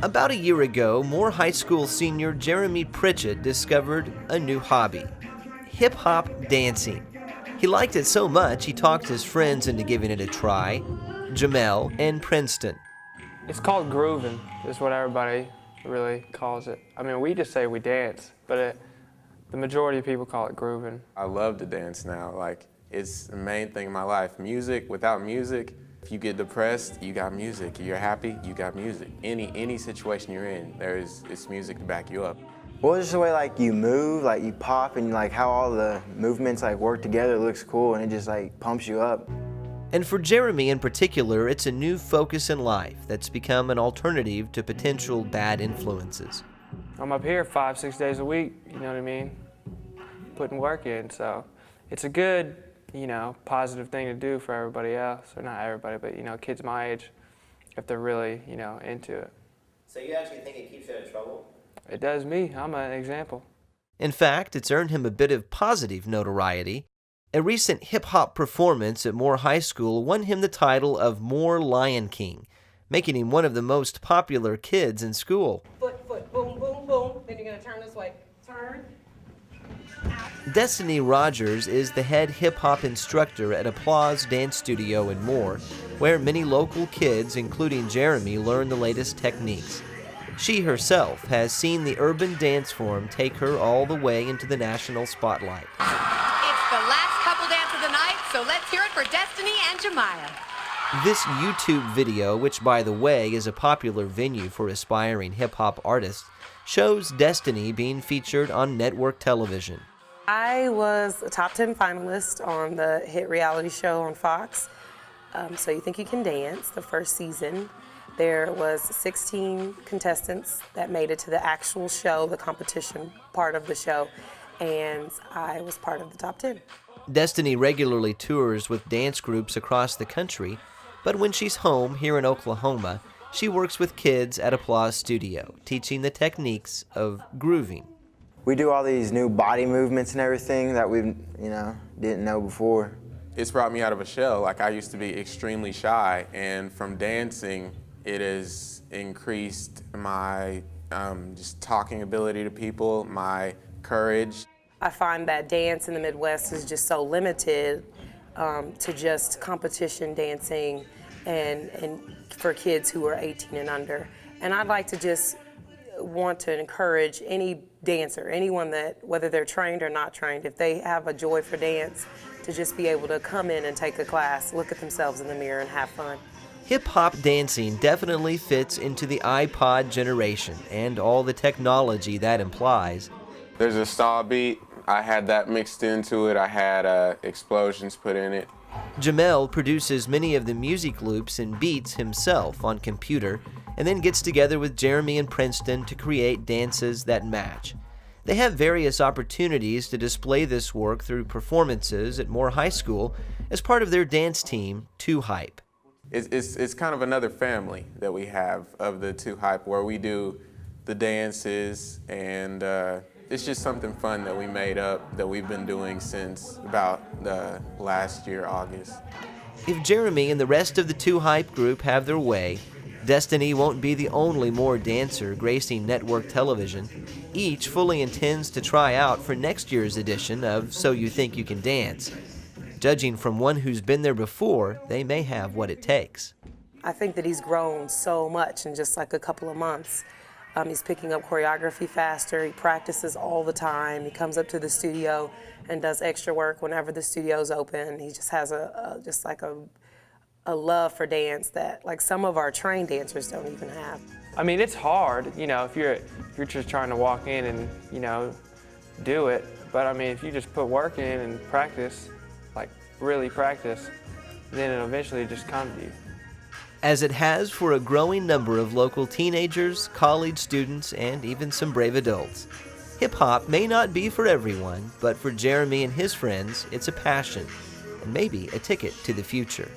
About a year ago, Moore High School senior Jeremy Pritchett discovered a new hobby: hip-hop dancing. He liked it so much he talked his friends into giving it a try, Jamel and Princeton. It's called grooving, is what everybody really calls it. I mean, we just say we dance, but the majority of people call it grooving. I love to dance now. Like, it's the main thing in my life. Music, without music, if you get depressed, you got music. If you're happy, you got music. Any situation you're in, it's music to back you up. Well, just the way like you move, like you pop, and like how all the movements like work together looks cool, and it just like pumps you up. And for Jeremy in particular, it's a new focus in life that's become an alternative to potential bad influences. I'm up here 5-6 days a week, you know what I mean? Putting work in, so it's a good, positive thing to do for everybody else, or not everybody, but kids my age, if they're really, into it. So you actually think it keeps you out of trouble? It does me. I'm an example. In fact, it's earned him a bit of positive notoriety. A recent hip-hop performance at Moore High School won him the title of Moore Lion King, making him one of the most popular kids in school. Foot, boom, boom, boom. Then you're going to turn this way. Turn. Destiny Rogers is the head hip-hop instructor at Applause Dance Studio in Moore, where many local kids, including Jeremy, learn the latest techniques. She herself has seen the urban dance form take her all the way into the national spotlight. It's the last couple dance of the night, so let's hear it for Destiny and Jemiah. This YouTube video, which by the way is a popular venue for aspiring hip-hop artists, shows Destiny being featured on network television. I was a top 10 finalist on the hit reality show on Fox, So You Think You Can Dance, the first season. There was 16 contestants that made it to the actual show, the competition part of the show, and I was part of the top 10. Destiny regularly tours with dance groups across the country, but when she's home here in Oklahoma, she works with kids at Applause Studio, teaching the techniques of grooving. We do all these new body movements and everything that we, didn't know before. It's brought me out of a shell. Like, I used to be extremely shy, and from dancing, it has increased my just talking ability to people, my courage. I find that dance in the Midwest is just so limited to just competition dancing and for kids who are 18 and under. And I'd like to just want to encourage any dancer, anyone that, whether they're trained or not trained, if they have a joy for dance, to just be able to come in and take a class, look at themselves in the mirror and have fun. Hip-hop dancing definitely fits into the iPod generation and all the technology that implies. There's a style beat. I had that mixed into it. I had explosions put in it. Jamel produces many of the music loops and beats himself on computer, and then gets together with Jeremy and Princeton to create dances that match. They have various opportunities to display this work through performances at Moore High School as part of their dance team, 2 Hype. It's kind of another family that we have of the 2 Hype, where we do the dances, and it's just something fun that we made up that we've been doing since about the last year, August. If Jeremy and the rest of the 2 Hype group have their way, Destiny won't be the only Moore dancer gracing network television. Each fully intends to try out for next year's edition of So You Think You Can Dance. Judging from one who's been there before, they may have what it takes. I think that he's grown so much in just like a couple of months. He's picking up choreography faster, he practices all the time, he comes up to the studio and does extra work whenever the studio's open. He just has a love for dance that like some of our trained dancers don't even have. I mean, it's hard, if you're just trying to walk in and, do it. But I mean, if you just put work in and practice, like really practice, then it'll eventually just come to you. As it has for a growing number of local teenagers, college students, and even some brave adults. Hip-hop may not be for everyone, but for Jeremy and his friends, it's a passion, and maybe a ticket to the future.